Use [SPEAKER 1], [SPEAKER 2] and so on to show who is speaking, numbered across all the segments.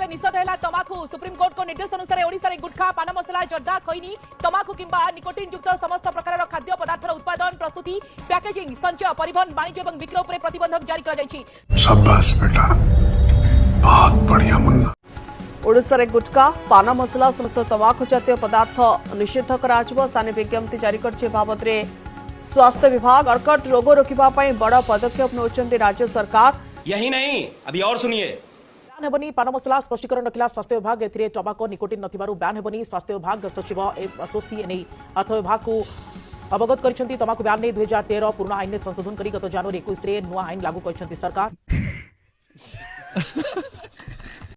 [SPEAKER 1] निषेध है तमाकू सुप्रीम कोर्ट को निर्देश अनुसार ओडिशा रे गुटखा पान मसला जर्दा खैनी तमाकू किंबा निकोटिन युक्त समस्त प्रकार खाद्य पदार्थर उत्पादन प्रस्तुति पैकेजिंग संचय परिवहन वाणिज्य और बिक्री पर प्रतिबंधक जारी कर
[SPEAKER 2] शाबाश बेटा बहुत बढ़िया मुन्ना।
[SPEAKER 3] ओडिशा रे गुटखा पान मसला समस्त तमाकू जातीय पदार्थ निषेध कर स्थानीय विज्ञप्ति जारी कर बाबद स्वास्थ्य विभाग अर्कट रोग रोकवा बड़ पदक्षेप नौकरी राज्य सरकार।
[SPEAKER 4] यही नहीं अभी और सुनिए।
[SPEAKER 1] ब्यान हेबनी पान मसला स्पष्टीकरण रखिला स्वास्थ्य विभाग एथिरे टबाको निकोटिन नथिबारु ब्यान हेबनी स्वास्थ्य विभाग सचिव स्वस्ति एने अर्थ विभाग को अवगत करिसेंती तमाकू ब्यान ने 2013 पुराना आईन में संशोधन करी गत जनवरी 21 रे नुआ आईन लागू करिसेंती सरकार।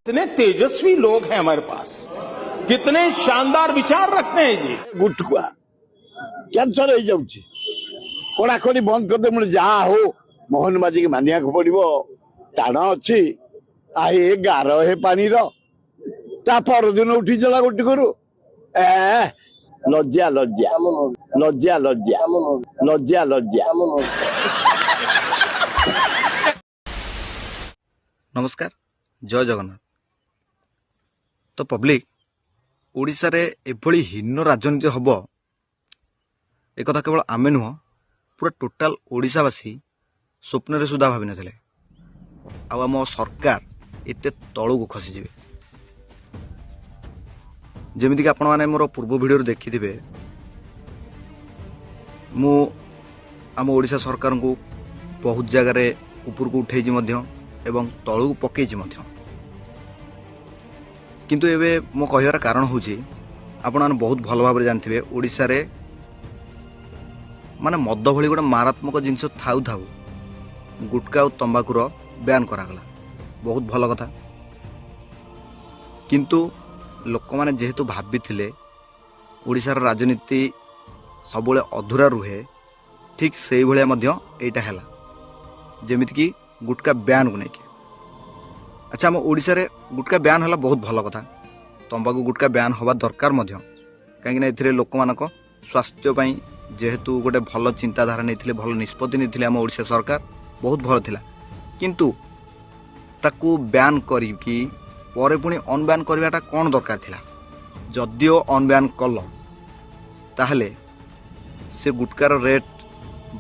[SPEAKER 5] कितने तेजस्वी लोग हैं हमारे पास, कितने शानदार विचार रखते हैं जी।
[SPEAKER 6] गुटखा कैंसर हो जाउची कोड़ाकोड़ी बंद कर दे मुझे जहाँ हो मोहन बाजी के मानिया को पड़ो टाण अच्छी आई गार है पानी पर दिन उठी चला गोटी करू लज्जा लज्जा लज्जा लज्जा लज्जा लज्जा।
[SPEAKER 7] नमस्कार जय जगन्नाथ। तो पब्लिक ओडिशा रे एभली हीन राजनीति हम एक केवल आमे नुह पूरा टोटाल ओडिशावासी स्वप्न सुधा भावी नथिले आम सरकार एते तलू खसीजे। जमीक आपण मैंने मोर पूर्व भिडियो देखिथे मु आम ओडिशा सरकार को बहुत जगार ऊपर को उठे एवं तलू पकई किंतु एबे मो कहबार कारण हूँ आपण बहुत भल भाव जानते ओडिशा रे माने मद भली गोटे मारात्मक जिनस थाउ थाउ गुटखा और तंबाकूर बैन करागला बहुत भल कथा। किंतु लोक मैंने जेहेतु भाभी ओडिशार राजनीति सब अधूरा रुहे ठीक से भाया यहाँ जमीक गुटखा बैन को लेकिन। अच्छा आम ओडिशा रे गुटखा बैन है बहुत भल कथा। तंबाकू गुटखा बैन हवा दरकार कहीं लोक मान स्वास्थ्य जेहेतु गोटे भल चिंताधारा नहीं भल निष्पत्ति नहीं आम ओडिशा सरकार बहुत भल थिला किंतु ताकू बैन करी पर पुणी अनब्यान करवाटा कौन दरकार थिला। जदिओ अनब्यान कल ताहले से गुटकार रेट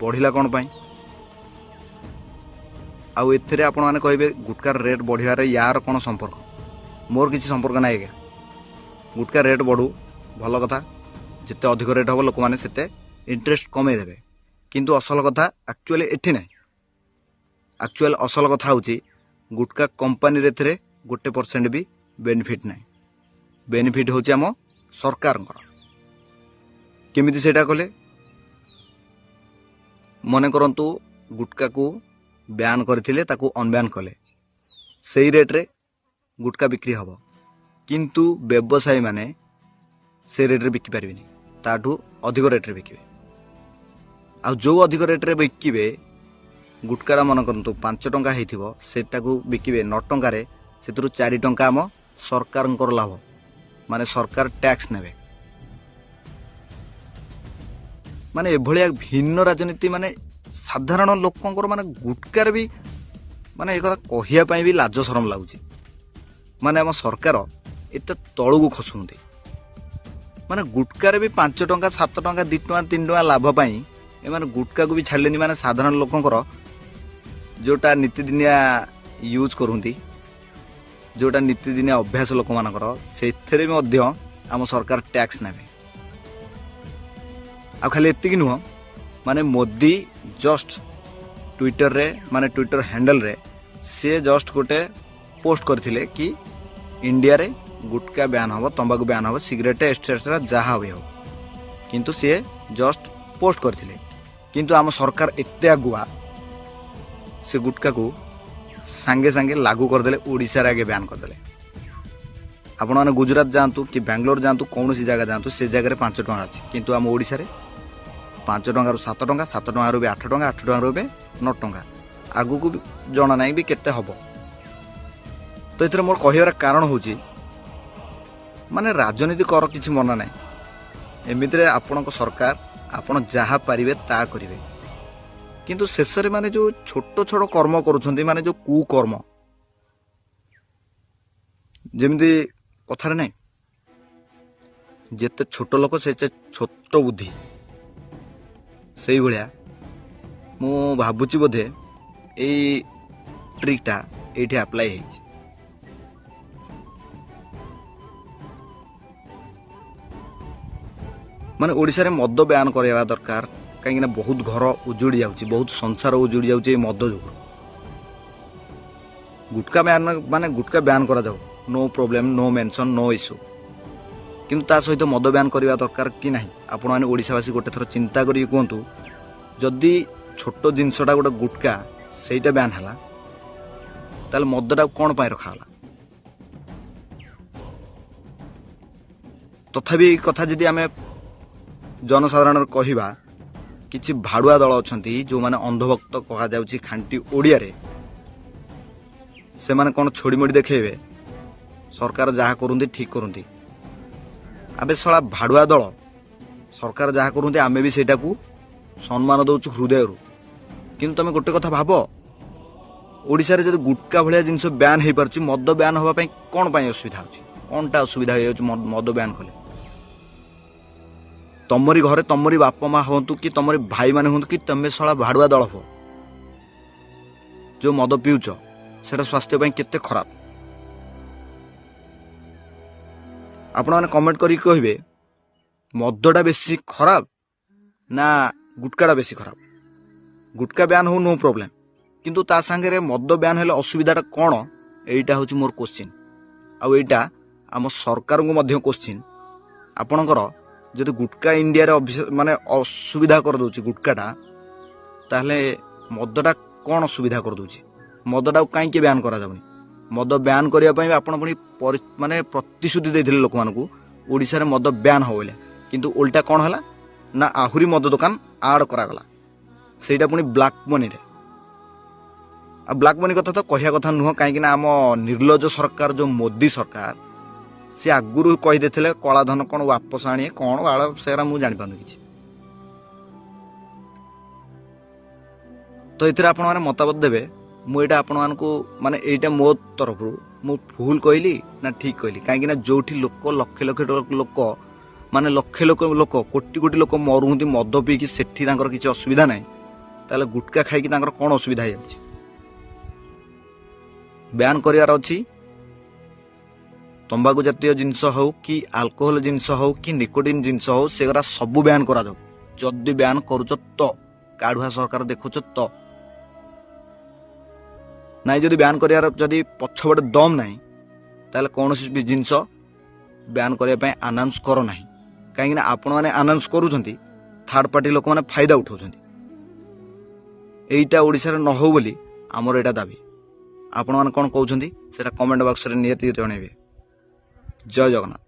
[SPEAKER 7] बढ़िला कौन पाई आउ एथिरे आपण माने कहबे गुटकार रेट बढ़ियार यार कौन संपर्क मोर किसी संपर्क ना आज्ञा। गुटकार रेट बढ़ू भल कथा जिते अधिक रेट हम लोक मैंने सेते इंटरेस्ट कमे देवे किंतु असल कथा एक्चुअली एठी नहीं। एक्चुअल असल कथा होची गुटखा कंपनी रे थरे 1% भी बेनिफिट नहीं। बेनिफिट होची आम सरकार केमिति सेटा कले मने करंतु गुटखा को बैन करथिले ताकू अनब्यान कले सही रेट रे गुटखा बिक्री हबो किंतु व्यवसायी माने से रेट रे बिकी पारिबिनी ताठू अधिक रेट रे बिकिबे। आ जो अधिक रेट रे बिकिबे गुटखाटा मन करंतु 5 टंका हेथिबो सेटाकू बिकिबे 9 टंका रे सेतरु 4 टंका आम सरकारंकर लाभ माने सरकार टैक्स नेबे। माने एभलिया भिन्न राजनीति माने साधारण लोकंकर माने गुटखार भी माने एक कहिया पई भी लाज शरम लागुची। माने आम सरकार एते तळू को खसुंदी माने गुटखार भी 5 टंका 7 टंका 2 टंका 3 टंका लाभ पाई एमाने गुटखा को भी छाड़लेनी। माने साधारण लोकंकर जोटा नीतिदिनिया यूज करूंती जोटा नीतिदिनिया अभ्यास लोक मानकर सेथरे मध्य आम सरकार टैक्स नेबे। आ खाली एतिक नुह माने मोदी जस्ट ट्विटर रे माने ट्विटर हैंडल रे से जस्ट गोटे पोस्ट करथिले कि इंडिया रे गुटखा बैन हम तंबाकू बैन हम सिगरेट एक्सेट्रा जहाँ भी हो किंतु सी जस्ट पोस्ट करथिले किंतु आम सरकार एते आगुआ से गुटखा को सांगे सांगे लागू करदे ओडिशा रे आगे बैन करदे। आपण माने गुजरात जातु कि बेंगलोर जातु कौन सी जगह जातु से जगह 5 टंका अच्छी किंतु आम ओडिशा रे 5 टंका 7 टंका 7 टंका भी 8 टंका 8 टंका भी 9 टंका आगू को भी जना ना भी केते हबो। तो इतरे मोर कहिबार कारण होची माने राजनीति कर किछि मना ना एमितरे आपणक सरकार आपण जहाँ पारिबे ता करिवे किंतु शेष माने जो छोट छोट कर्म करुछंती माने जो कुकर्म ଯେମିତି କଥାରେ ନାହିଁ ଯେତେ ଛୋଟ ଲୋକ ସେତେ ଛୋଟ ବୁଦ୍ଧି, ସେଇଭଳିଆ ମୁଁ ଭାବୁଛି ବୋଧେ ଏଇ ଟ୍ରିକ୍ଟା ଏଇଠି ଆପ୍ଲାଏ ହେଇଛି। ମାନେ ଓଡ଼ିଶାରେ ମଦ ବ୍ୟାନ୍ କରିବା ଦରକାର, କାହିଁକିନା ବହୁତ ଘର ଉଜୁଡ଼ି ଯାଉଛି, ବହୁତ ସଂସାର ଉଜୁଡ଼ି ଯାଉଛି ଏଇ ମଦ ଯୋଗୁଁ। ଗୁଟକା ବ୍ୟାନ୍ ମାନେ ଗୁଟକା ବ୍ୟାନ୍ କରାଯାଉ, no problem, no mention, no issue, କିନ୍ତୁ ତା ସହିତ ମଦ ବ୍ୟାନ୍ କରିବା ଦରକାର କି ନାହିଁ? ଆପଣମାନେ ଓଡ଼ିଶାବାସୀ ଗୋଟେ ଥର ଚିନ୍ତା କରିକି କୁହନ୍ତୁ, ଯଦି ଛୋଟ ଜିନିଷଟା ଗୋଟେ ଗୁଟକା ସେଇଟା ବ୍ୟାନ୍ ହେଲା, ତାହେଲେ ମଦଟାକୁ କ'ଣ ପାଇଁ ରଖାଗଲା? ତଥାପି ଏଇ କଥା ଯଦି ଆମେ ଜନସାଧାରଣରେ କହିବା, କିଛି ଭାଡ଼ୁଆ ଦଳ ଅଛନ୍ତି ଯେଉଁମାନେ ଅନ୍ଧଭକ୍ତ କୁହାଯାଉଛି ଖାଣ୍ଟି ଓଡ଼ିଆରେ, ସେମାନେ କ'ଣ ଛୋଡ଼ିମୋଡ଼ି ଦେଖେଇବେ ସରକାର ଯାହା କରନ୍ତି ଠିକ୍ କରନ୍ତି। ଆବେ ଶଳା ଭାଡ଼ୁଆ ଦଳ, ସରକାର ଯାହା କରନ୍ତି ଆମେ ବି ସେଇଟାକୁ ସମ୍ମାନ ଦେଉଛୁ ହୃଦୟରୁ। କିନ୍ତୁ ତମେ ଗୋଟେ କଥା ଭାବ, ଓଡ଼ିଶାରେ ଯଦି ଗୁଟକା ଭଳିଆ ଜିନିଷ ବ୍ୟାନ୍ ହେଇପାରୁଛି, ମଦ ବ୍ୟାନ୍ ହେବା ପାଇଁ କ'ଣ ପାଇଁ ଅସୁବିଧା ହେଉଛି? କ'ଣଟା ଅସୁବିଧା ହେଇଯାଉଛି ମଦ ବ୍ୟାନ୍ କଲେ? ତମରି ଘରେ ତମରି ବାପା ମା ହୁଅନ୍ତୁ କି ତମରି ଭାଇମାନେ ହୁଅନ୍ତୁ କି ତମେ ଶଳା ଭାଡ଼ୁଆ ଦଳ ହୁଅ, ଯେଉଁ ମଦ ପିଉଛ ସେଟା ସ୍ୱାସ୍ଥ୍ୟ ପାଇଁ କେତେ ଖରାପ। ଆପଣମାନେ କମେଣ୍ଟ କରିକି କହିବେ ମଦଟା ବେଶୀ ଖରାପ ନା ଗୁଟକାଟା ବେଶୀ ଖରାପ? ଗୁଟକା ବ୍ୟାନ୍ ହଉ ନୋ ପ୍ରୋବ୍ଲେମ୍, କିନ୍ତୁ ତା ସାଙ୍ଗରେ ମଦ ବ୍ୟାନ୍ ହେଲେ ଅସୁବିଧାଟା କ'ଣ? ଏଇଟା ହେଉଛି ମୋର କୋଶ୍ଚିନ୍। ଆଉ ଏଇଟା ଆମ ସରକାରଙ୍କୁ ମଧ୍ୟ କୋଶ୍ଚିନ୍। ଆପଣଙ୍କର ଯଦି ଗୁଟକା ଇଣ୍ଡିଆରେ ମାନେ ଅସୁବିଧା କରିଦେଉଛି ଗୁଟକାଟା, ତାହେଲେ ମଦଟା କ'ଣ ସୁବିଧା କରିଦେଉଛି? ମଦଟାକୁ କାହିଁକି ବ୍ୟାନ୍ କରାଯାଉନି? ମଦ ବ୍ୟାନ୍ କରିବା ପାଇଁ ଆପଣ ପୁଣି ମାନେ ପ୍ରତିଶ୍ରୁତି ଦେଇଥିଲେ ଲୋକମାନଙ୍କୁ ଓଡ଼ିଶାରେ ମଦ ବ୍ୟାନ୍ ହେବ ବୋଲି, କିନ୍ତୁ ଓଲଟା କ'ଣ ହେଲା ନା ଆହୁରି ମଦ ଦୋକାନ ଆଡ଼ କରାଗଲା, ସେଇଟା ପୁଣି ବ୍ଲାକ୍ ମନିରେ। ଆଉ ବ୍ଲାକ୍ ମନି କଥା ତ କହିବା କଥା ନୁହଁ, କାହିଁକିନା ଆମ ନିର୍ଲଜ ସରକାର ଯେଉଁ ମୋଦି ସରକାର, ସେ ଆଗରୁ କହିଦେଇଥିଲେ କଳାଧନ କ'ଣ ବାପସ ଆଣିବେ, କ'ଣ ବାଳ ସେରା ମୁଁ ଜାଣିପାରୁନି କିଛି। ତ ଏଥିରେ ଆପଣମାନେ ମତାମତ ଦେବେ। ମୁଁ ଏଇଟା ଆପଣମାନଙ୍କୁ ମାନେ ଏଇଟା ମୋ ତରଫରୁ ମୁଁ ଭୁଲ କହିଲି ନା ଠିକ୍ କହିଲି? କାହିଁକିନା ଯେଉଁଠି ଲୋକ ଲକ୍ଷ ଲକ୍ଷ ଲୋକ ମାନେ ଲକ୍ଷ ଲକ୍ଷ ଲୋକ କୋଟି କୋଟି ଲୋକ ମରୁଛନ୍ତି ମଦ ପିଇକି, ସେଠି ତାଙ୍କର କିଛି ଅସୁବିଧା ନାହିଁ, ତାହେଲେ ଗୁଟକା ଖାଇକି ତାଙ୍କର କ'ଣ ଅସୁବିଧା ହେଇଯାଉଛି? ବ୍ୟାନ୍ କରିବାର ଅଛି। ତମ୍ବାଖୁ ଜାତୀୟ ଜିନିଷ ହେଉ କି ଆଲକୋହଲ ଜିନିଷ ହେଉ କି ନିକୋଟିନ୍ ଜିନିଷ ହେଉ, ସେଗୁଡ଼ା ସବୁ ବ୍ୟାନ୍ କରାଯାଉ। ଯଦି ବ୍ୟାନ୍ କରୁଛ ତ କାଢୁଆ ସରକାର ଦେଖୁଛ ତ, ନାଇଁ ଯଦି ବ୍ୟାନ୍ କରିବାର ଯଦି ପଛପଟେ ଦମ୍ ନାହିଁ, ତାହେଲେ କୌଣସି ବି ଜିନିଷ ବ୍ୟାନ୍ କରିବା ପାଇଁ ଆନାଉନ୍ସ କର ନାହିଁ। କାହିଁକିନା ଆପଣମାନେ ଆନାଉନ୍ସ କରୁଛନ୍ତି, ଥାର୍ଡ ପାର୍ଟି ଲୋକମାନେ ଫାଇଦା ଉଠାଉଛନ୍ତି। ଏଇଟା ଓଡ଼ିଶାରେ ନ ହେଉ ବୋଲି ଆମର ଏଇଟା ଦାବି। ଆପଣମାନେ କ'ଣ କହୁଛନ୍ତି ସେଇଟା କମେଣ୍ଟ ବକ୍ସରେ ନିହାତି ଜଣାଇବେ। ଜୟ ଜଗନ୍ନାଥ।